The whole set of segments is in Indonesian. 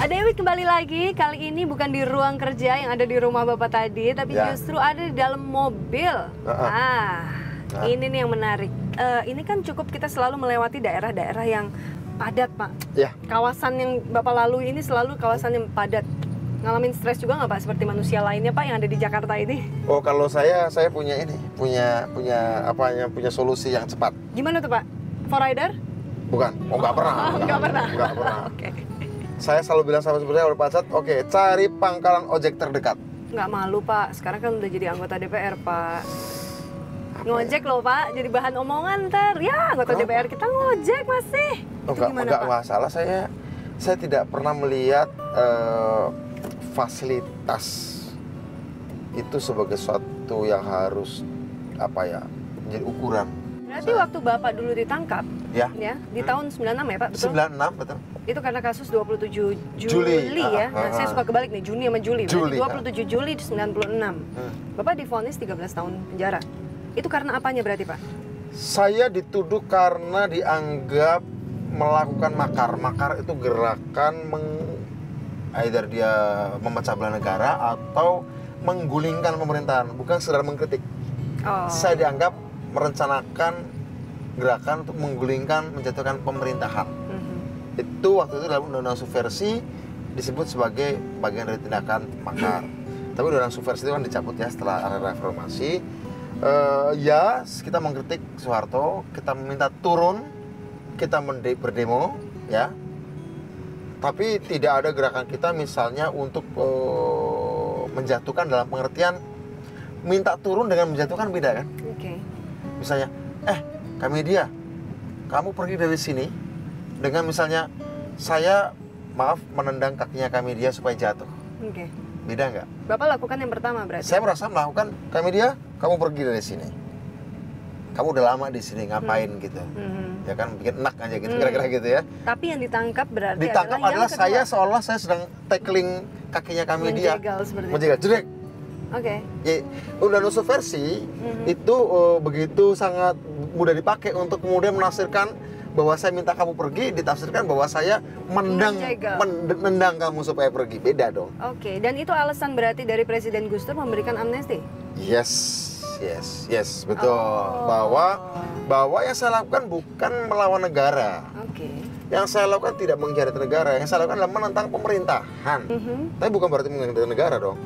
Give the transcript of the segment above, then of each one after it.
Dewi kembali lagi, kali ini bukan di ruang kerja yang ada di rumah Bapak tadi, tapi justru ada di dalam mobil. Ini nih yang menarik. Ini kan cukup kita selalu melewati daerah-daerah yang padat, Pak. Kawasan yang Bapak lalui ini selalu kawasan yang padat. Ngalamin stres juga nggak Pak, seperti manusia lainnya Pak yang ada di Jakarta ini? Oh, kalau saya punya ini, punya solusi yang cepat. Gimana tuh Pak? For rider? Bukan, nggak pernah. Nggak pernah. Nggak pernah. Oke. Saya selalu bilang sama sebenarnya oleh Pak Cat, oke, cari pangkalan ojek terdekat. Nggak malu Pak, sekarang kan udah jadi anggota DPR Pak. Apa Ngojek ya? loh Pak, jadi bahan omongan ntar. Ya, anggota DPR kita ngojek masih. Oh, Itu gimana enggak Pak? masalah, saya tidak pernah melihat fasilitas itu sebagai sesuatu yang harus menjadi ukuran. Berarti waktu Bapak dulu ditangkap, ya di tahun 96 ya Pak, betul? 96, betul. Itu karena kasus 27 Juli ya. Nah, saya suka kebalik nih, Juni sama Juli. Berarti 27 Juli 96. Bapak divonis 13 tahun penjara. Itu karena apanya berarti Pak? Saya dituduh karena dianggap melakukan makar. Makar itu gerakan either dia memecah belah negara atau menggulingkan pemerintahan, bukan sekedar mengkritik. Saya dianggap merencanakan gerakan untuk menggulingkan, menjatuhkan pemerintahan. Itu waktu itu dalam undang-undang subversi disebut sebagai bagian dari tindakan makar. Tapi undang-undang subversi itu kan dicabut ya setelah era reformasi. Kita mengkritik Soeharto, kita meminta turun, kita berdemo, ya. Tapi tidak ada gerakan kita misalnya untuk menjatuhkan dalam pengertian minta turun dengan menjatuhkan beda kan? Misalnya, Kamedia, kamu pergi dari sini dengan misalnya saya menendang kakinya Kamedia supaya jatuh. Beda nggak? Bapak lakukan yang pertama berarti? Saya merasa melakukan, Kamedia, kamu pergi dari sini. Kamu udah lama di sini, ngapain gitu? Ya kan, bikin enak aja gitu, kira-kira gitu ya. Tapi yang ditangkap berarti adalah saya seolah saya sedang tackling kakinya Kamedia. Menjegal seperti itu. Menjegal, jedek. Ya, undang-undang subversi itu begitu sangat mudah dipakai untuk kemudian menafsirkan bahwa saya minta kamu pergi, ditafsirkan bahwa saya menendang kamu supaya pergi. Beda dong. Dan itu alasan berarti dari Presiden Gus Dur memberikan amnesti? Yes, betul. Bahwa yang saya lakukan bukan melawan negara. Yang saya lakukan tidak mengkhianati negara. Yang saya lakukan adalah menentang pemerintahan. Tapi bukan berarti mengkhianati negara dong.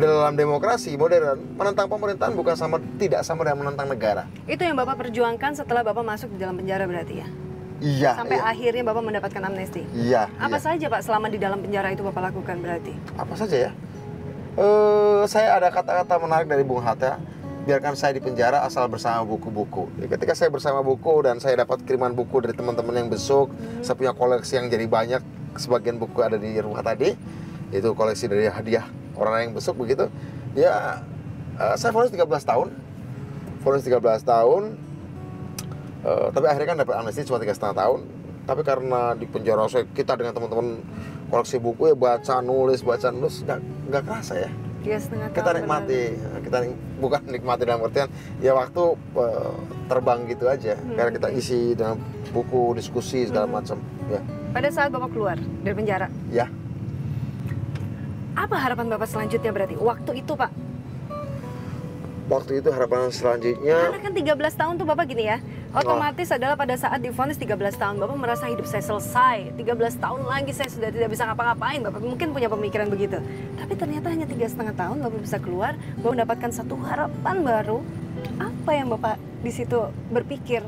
Dalam demokrasi modern, menentang pemerintahan tidak sama dengan menentang negara. Itu yang Bapak perjuangkan setelah Bapak masuk di dalam penjara berarti ya? Iya. Sampai akhirnya Bapak mendapatkan amnesti? Iya. Apa saja Pak selama di dalam penjara itu Bapak lakukan berarti? Apa saja ya? Saya ada kata-kata menarik dari Bung Hatta. Biarkan saya di penjara asal bersama buku-buku. Ketika saya bersama buku dan saya dapat kiriman buku dari teman-teman yang besok, saya punya koleksi yang jadi banyak. Sebagian buku ada di rumah tadi. Itu koleksi dari hadiah orang yang besok begitu. Ya, saya vonis 13 tahun. Tapi akhirnya kan dapat amnesti cuma 3,5 tahun. Tapi karena di penjara kita dengan teman-teman koleksi buku ya baca nulis nggak kerasa ya. Kita nikmati, bukan nikmati dalam artian ya waktu terbang gitu aja. Karena kita isi dengan buku, diskusi segala macam. Ya. Pada saat Bapak keluar dari penjara? Ya. Apa harapan Bapak selanjutnya berarti? Waktu itu Pak? Waktu itu harapan selanjutnya. Karena kan 13 tahun tuh Bapak gini ya. Otomatis adalah pada saat divonis 13 tahun Bapak merasa hidup saya selesai. 13 tahun lagi saya sudah tidak bisa ngapa-ngapain. Bapak mungkin punya pemikiran begitu. Tapi ternyata hanya 3,5 tahun Bapak bisa keluar, Bapak mendapatkan satu harapan baru. Apa yang Bapak di situ berpikir?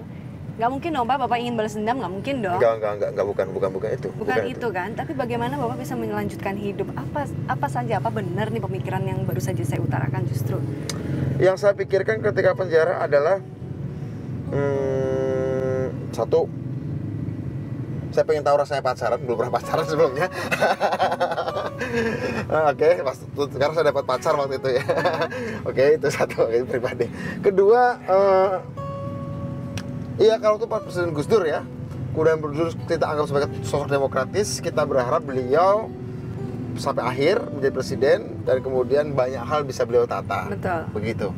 Gak mungkin dong Pak, Bapak ingin balas dendam, gak mungkin dong. Enggak, bukan itu. Bukan itu kan, tapi bagaimana Bapak bisa melanjutkan hidup? Apa saja, apa benar nih pemikiran yang baru saja saya utarakan justru? Yang saya pikirkan ketika penjara adalah satu, saya pengen tahu rasanya pacaran, belum pernah pacaran sebelumnya. Sekarang saya dapat pacar waktu itu ya. Itu satu, itu pribadi. Kedua, kalau itu Pak Presiden Gus Dur ya, kemudian Gus Dur kita anggap sebagai sosok demokratis, kita berharap beliau sampai akhir menjadi presiden dan kemudian banyak hal bisa beliau tata. Betul. Begitu.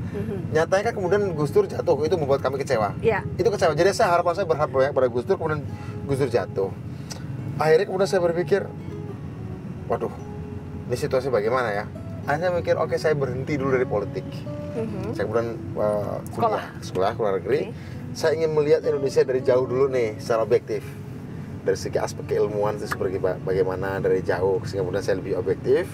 Nyatanya kan kemudian Gus Dur jatuh, itu membuat kami kecewa. Itu kecewa. Jadi harapan saya berharap banyak pada Gus Dur, kemudian Gus Dur jatuh. Akhirnya kemudian saya berpikir, waduh, ini situasi bagaimana ya? Akhirnya mikir, oke, saya berhenti dulu dari politik. Saya kemudian sekolah luar negeri. Saya ingin melihat Indonesia dari jauh dulu nih, secara objektif. Dari segi aspek keilmuan itu seperti bagaimana dari jauh, sehingga kemudian saya lebih objektif.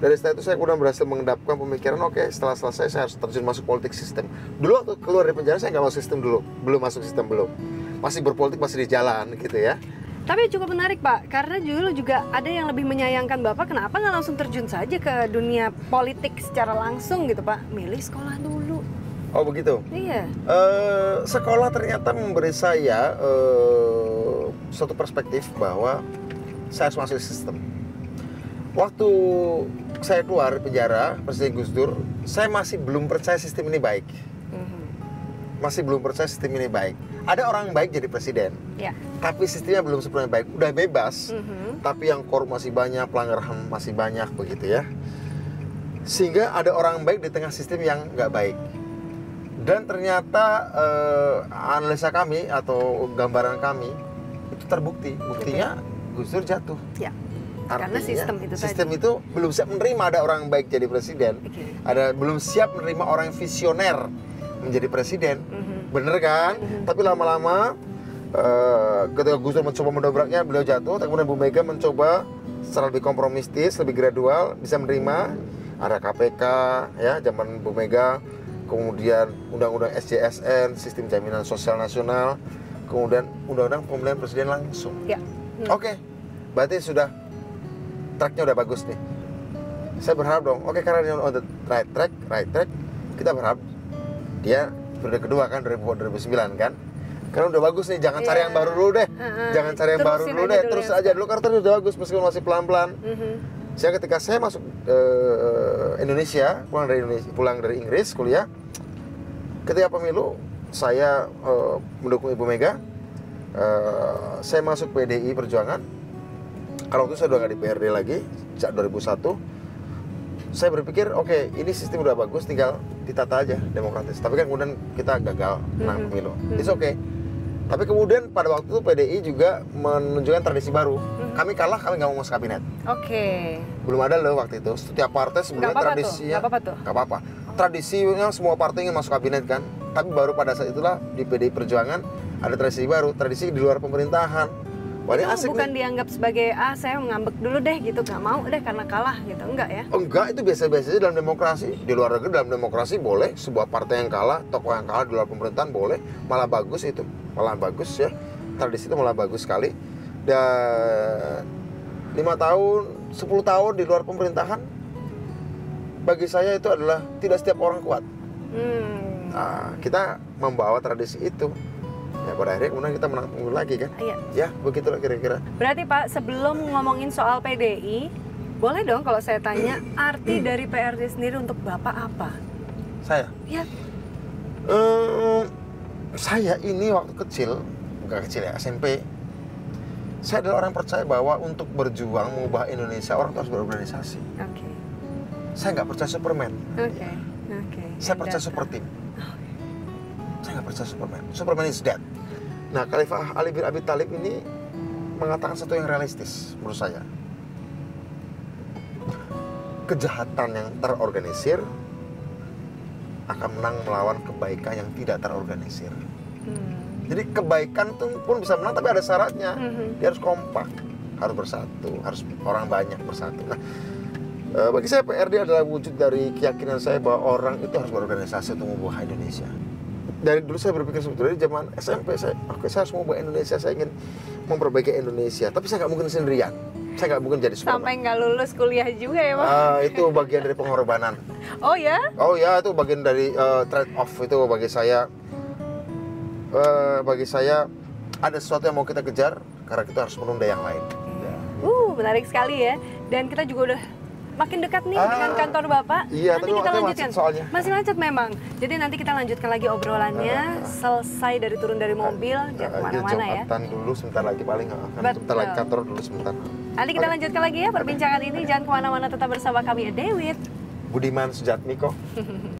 Dari setelah itu saya kemudian berhasil mengendapkan pemikiran, oke, setelah selesai saya harus terjun masuk politik sistem. Dulu waktu keluar dari penjara saya nggak masuk sistem dulu, belum masuk sistem belum. Masih berpolitik, masih di jalan gitu ya. Tapi cukup menarik Pak, karena dulu juga ada yang lebih menyayangkan Bapak, kenapa nggak langsung terjun saja ke dunia politik secara langsung gitu Pak? Milih sekolah dulu. Oh begitu? Iya. Sekolah ternyata memberi saya suatu perspektif bahwa saya harus masuk sistem. Waktu saya keluar dari penjara, Presiden Gus Dur, saya masih belum percaya sistem ini baik. Masih belum percaya sistem ini baik. Ada orang baik jadi presiden, tapi sistemnya belum sepenuhnya baik. Udah bebas, tapi yang korup masih banyak, pelanggaran HAM masih banyak begitu ya. Sehingga ada orang baik di tengah sistem yang nggak baik. Dan ternyata analisa kami atau gambaran kami itu terbukti. Buktinya Gus Dur jatuh. Ya. Artinya, karena sistem itu belum siap menerima ada orang baik jadi presiden. Belum siap menerima orang yang visioner menjadi presiden. Bener kan? Tapi lama-lama ketika Gus Dur mencoba mendobraknya, beliau jatuh. Kemudian Bu Mega mencoba secara lebih kompromistis, lebih gradual, bisa menerima. Ada KPK ya, zaman Bu Mega. Kemudian Undang-Undang SJSN, Sistem Jaminan Sosial Nasional. Kemudian Undang-Undang Pemilihan Presiden langsung. Oke, berarti sudah tracknya udah bagus nih. Saya berharap dong, oke, karena dia on the right track, kita berharap dia periode kedua kan 2009 kan, karena udah bagus nih, jangan cari yang baru dulu deh, jangan cari yang baru dulu deh, terus aja dulu karena udah bagus meskipun masih pelan-pelan. Saya ketika saya masuk Indonesia, pulang dari Inggris kuliah, ketika pemilu saya mendukung Ibu Mega, saya masuk PDI Perjuangan. Kalau itu saya udah nggak di PRD lagi sejak 2001. Saya berpikir, oke, ini sistem udah bagus, tinggal ditata aja demokratis. Tapi kan kemudian kita gagal menang pemilu. It's okay. Tapi kemudian pada waktu itu PDI juga menunjukkan tradisi baru. Kami kalah, kami nggak mau masuk kabinet. Belum ada loh waktu itu. Setiap partai sebenarnya tradisinya nggak apa-apa. Tradisinya semua partai ingin masuk kabinet kan. Tapi baru pada saat itulah di PDI Perjuangan ada tradisi baru, tradisi di luar pemerintahan. Itu bukan dianggap sebagai saya ngambek dulu deh gitu, nggak mau deh karena kalah gitu, enggak ya? Enggak, itu biasa-biasa aja dalam demokrasi. Di luar negeri dalam demokrasi boleh sebuah partai yang kalah, tokoh yang kalah di luar pemerintahan boleh, malah bagus itu, malah bagus ya. Tradisi itu malah bagus sekali. Dan 5 tahun, 10 tahun di luar pemerintahan, bagi saya itu adalah tidak setiap orang kuat. Nah, kita membawa tradisi itu. Ya pada akhirnya kemudian kita menang pemilu lagi kan? Ya begitulah kira-kira. Berarti Pak, sebelum ngomongin soal PDI, boleh dong kalau saya tanya arti dari PRD sendiri untuk Bapak apa? Saya? Ya. Saya ini waktu kecil, bukan kecil ya, SMP, saya adalah orang yang percaya bahwa untuk berjuang mengubah Indonesia orang harus berorganisasi. Saya nggak percaya Superman. Saya percaya super team. Saya nggak percaya Superman. Superman is dead. Nah, Khalifah Ali bin Abi Thalib ini mengatakan sesuatu yang realistis menurut saya. Kejahatan yang terorganisir akan menang melawan kebaikan yang tidak terorganisir. Jadi kebaikan itu pun bisa menang, tapi ada syaratnya. Dia harus kompak, harus bersatu, harus orang banyak bersatu. Nah, bagi saya PRD adalah wujud dari keyakinan saya bahwa orang itu harus berorganisasi untuk mengubah Indonesia. Dari dulu saya berpikir sebetulnya di zaman SMP saya harus mengubah Indonesia, saya ingin memperbaiki Indonesia, tapi saya nggak mungkin sendirian, saya nggak mungkin jadi Superman. Sampai nggak lulus kuliah juga ya Pak? Itu bagian dari pengorbanan. Oh ya? Oh ya, itu bagian dari trade off itu bagi saya. Bagi saya ada sesuatu yang mau kita kejar karena kita harus menunda yang lain. Menarik sekali ya, dan kita juga udah makin dekat nih dengan kantor Bapak. Iya, nanti tapi kita lanjutkan. Macet soalnya. Masih macet memang. Jadi nanti kita lanjutkan lagi obrolannya selesai dari turun dari mobil, jangan kemana-mana ya. Jembatan dulu sebentar lagi paling sebentar lagi kantor dulu sebentar. Nanti kita lanjutkan lagi ya perbincangan ini. Jangan kemana-mana, tetap bersama kami Dewit Budiman Sujatmiko.